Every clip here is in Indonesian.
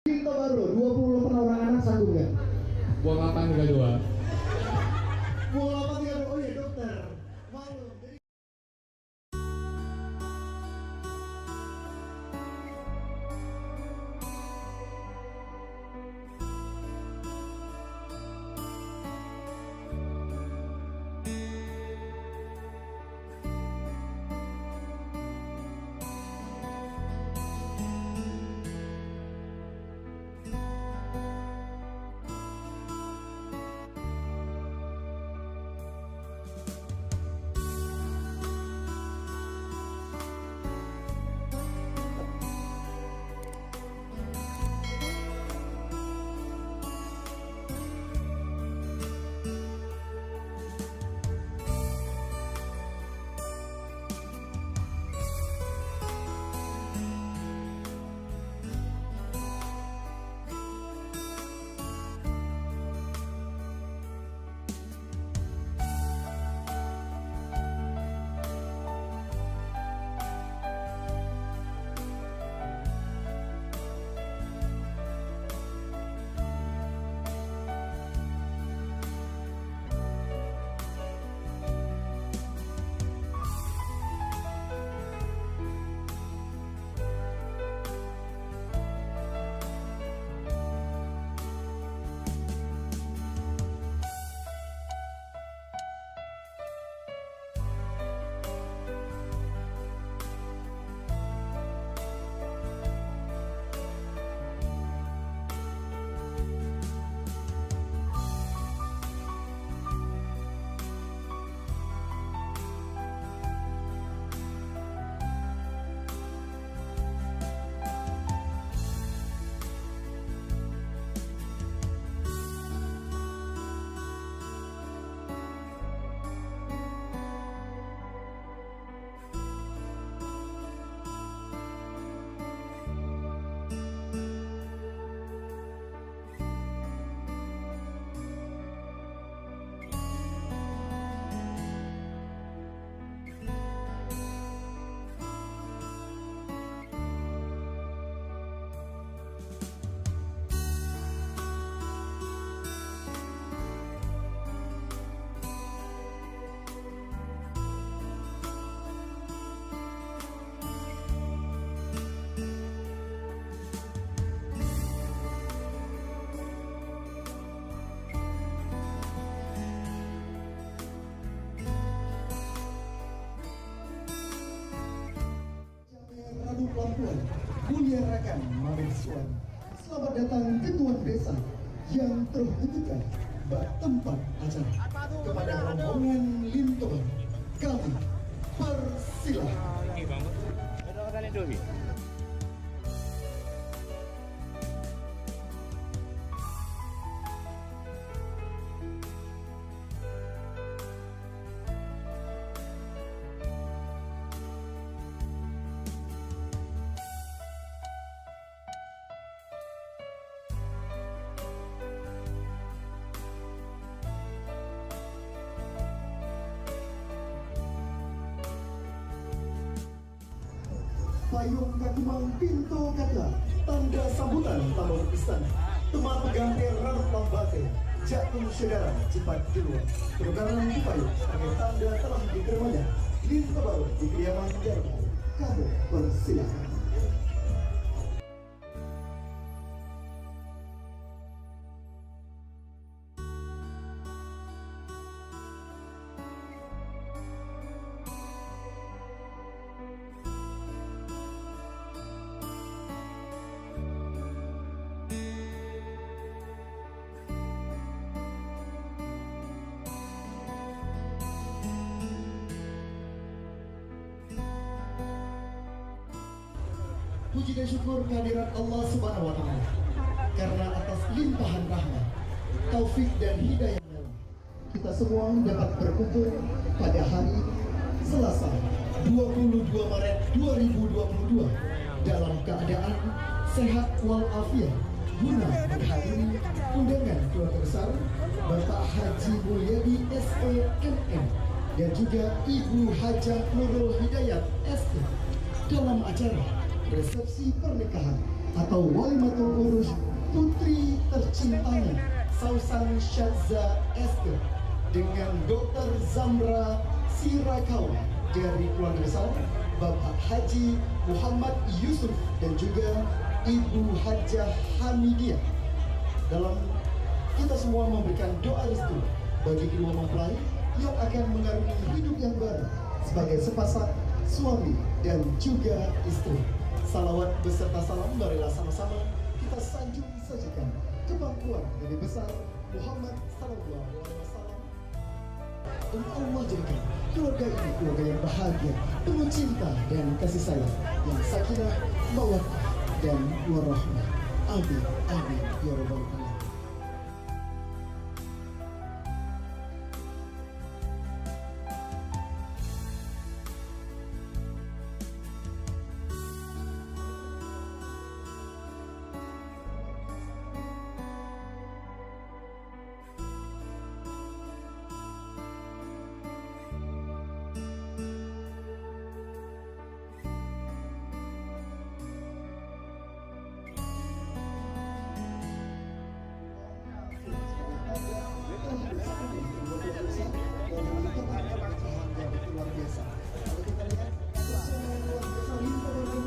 Linto baru 20 penawaran anak sanggup nggak? Buang 832. Buang 832. Oh iya dokter. Malu. Lampuan, mulia rekan mahasiswa. Selamat datang ke Tuan Desa yang terhubungkan tempat acara. Kepada rombongan Linto, kami persilahkan. Payung Kakimang Pintu Kata, tanda sambutan tamu istana. Teman pengganti Rarut Lambate, Jatung Saudara cepat keluar. Penukaran payung sebagai tanda telah diterimanya Linto baru di kediaman Darmo. Kamu persilakan. Puji dan syukur kehadirat Allah Subhanahu wa Ta'ala, karena atas limpahan rahmat, taufik dan hidayah kita semua dapat berkumpul pada hari Selasa 22 Maret 2022 dalam keadaan sehat walafiat guna menghadiri undangan keluarga besar Bapak Haji Mulyadi SEMM dan juga Ibu Hajah Nurul Hidayat ST dalam acara resepsi pernikahan atau Walimatul Urus Syadza Esther dengan Dr. Zamra Sirakawa dari keluarga besar Bapak Haji Muhammad Yusuf dan juga Ibu Hajah Hamidiyah. Dalam kita semua memberikan doa restu bagi kedua mempelai yang akan mengarungi hidup yang baru sebagai sepasang suami dan juga istri. Salawat beserta salam marilah sama-sama kita sanjung sajikan kemampuan Nabi besar Muhammad sallallahu alaihi wasallam. Dan Allah jadikan keluarga ini keluarga yang bahagia, penuh cinta dan kasih sayang, yang sakinah, mawaddah dan warahmah. Amin, amin ya rabbal alamin. Luar biasa. Kalau kita lihat luar biasa limpah dan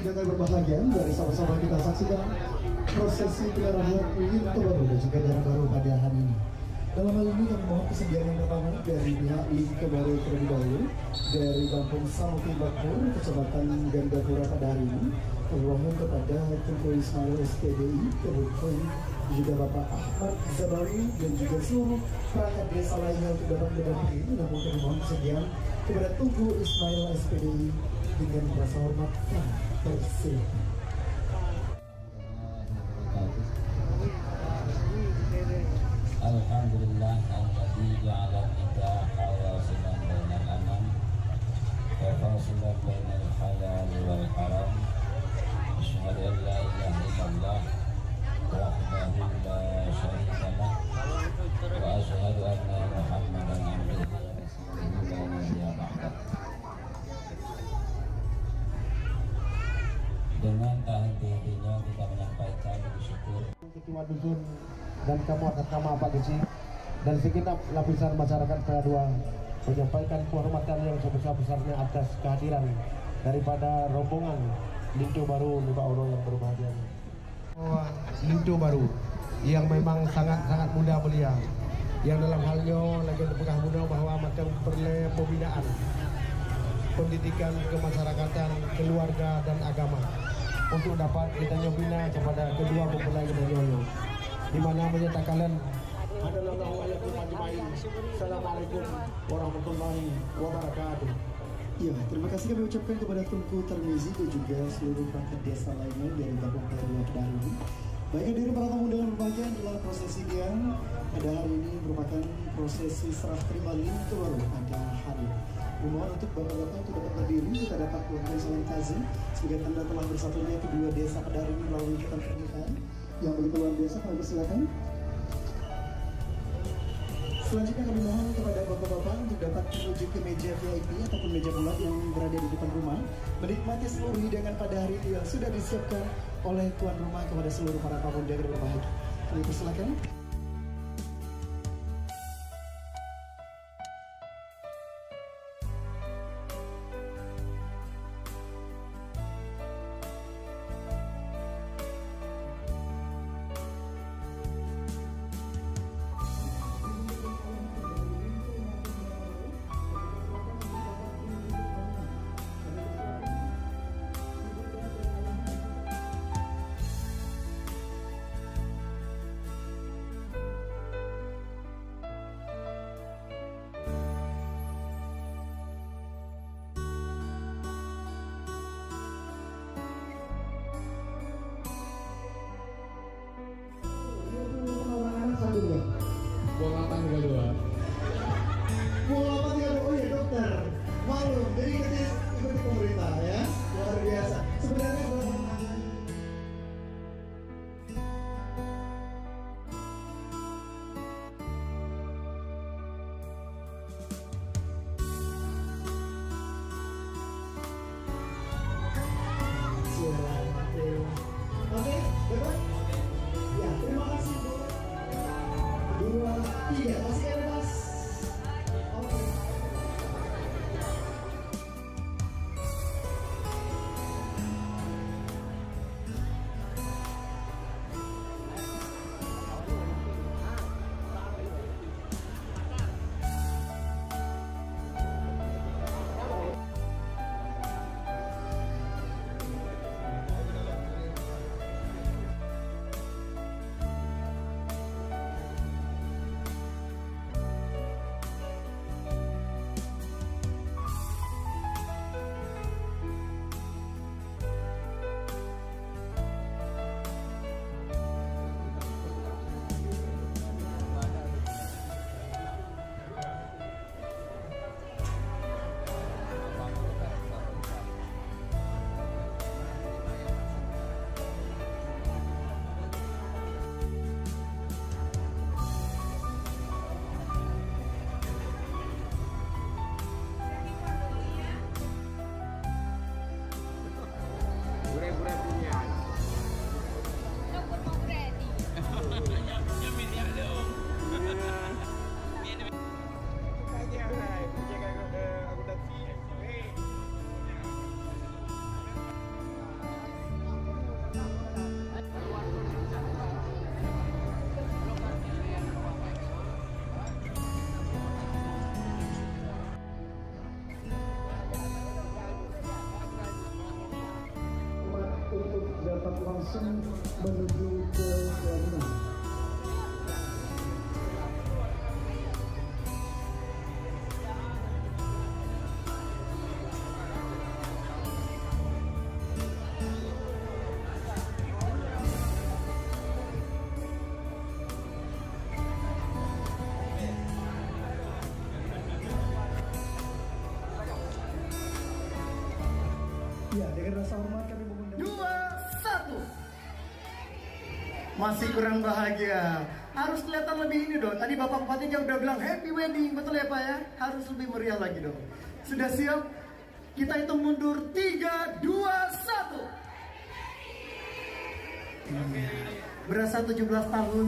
Jangan berbahagia dari sama-sama kita saksikan prosesi penyerahan lilin kebaru dan juga darah baru pada hari ini. Dalam hal ini kami mohon kesediaan yang pertama dari pihak lilin kebaru terlebih dahulu dari Kampung Sampi Bakur, Kecamatan Gandapura pada hari ini. Kami mohon kepada Tengku Ismail SPDI, kemudian juga Bapak Ahmad Zabawi dan juga seluruh perangkat desa lainnya untuk dapat mendampingi. Namun kami mohon kesediaan kepada Tengku Ismail SPDI dengan rasa hormat dan bersih. Alhamdulillah alladzi ja'ala nikaha wasilan bainal anam wa fasilan bainal halal wal haram. Asyhadu an la ilaha illallah wahdahu la syarika lah wa asyhadu anna Muhammadan abduhu wa rasuluhu la nabiyya ba'dah. Dengan tak henti-hentinya kita menyampaikan bersyukur ketua dusun dan kamu atas nama Pak Geci dan segenap lapisan masyarakat Kedua menyampaikan penghormatan yang sebesar-besarnya atas kehadiran daripada rombongan Lintu Baru Lima Ono yang berbahagia. Lintu Baru yang memang sangat muda belia, yang dalam halnya lagi pegah muda bahwa macam perlu pembinaan pendidikan kemasyarakatan, keluarga dan agama untuk dapat kita bina kepada kedua mempelai kita nyonya, di mana menyatakan adalah wa'alaikum ajma'in. Assalamualaikum warahmatullahi wabarakatuh. Iya, terima kasih kami ucapkan kepada Tunku Tarmizi dan juga seluruh perangkat desa lainnya dari Kampung Kedua Kedalu. Baik hadirin para tamu undangan berbahagia, adalah prosesi dia pada hari ini merupakan prosesi serah terima Lintu Baru pada hari. Mohon untuk bapak-bapak untuk dapat berdiri, kita dapat melakukan salam tazim sebagai tanda telah bersatunya kedua desa pada hari ini melalui ikatan pernikahan yang begitu luar biasa. Kami persilakan. Selanjutnya kami mohon kepada bapak-bapak untuk dapat menuju ke meja VIP ataupun meja bulat yang berada di depan rumah, menikmati seluruh hidangan pada hari ini yang sudah disiapkan oleh tuan rumah kepada seluruh para tamu undangan berbahagia. Kami persilakan. Bola 832. Bola 832, oh ya dokter. Maklum, jadi ikuti pemerintah ya. Luar biasa. Sebenarnya oke, betul? Ya, terima kasih Bu. 2, 3, masih ada Mas. Oke. Dapat langsung menuju ke rumah. Ya, dengan rasa hormat kami mengundang 2, 1. Masih kurang bahagia. Harus kelihatan lebih ini dong. Tadi Bapak Bupatinya udah bilang happy wedding, betul ya Pak ya? Harus lebih meriah lagi dong. Sudah siap? Kita hitung mundur 3, 2, 1. Berasa 17 tahun.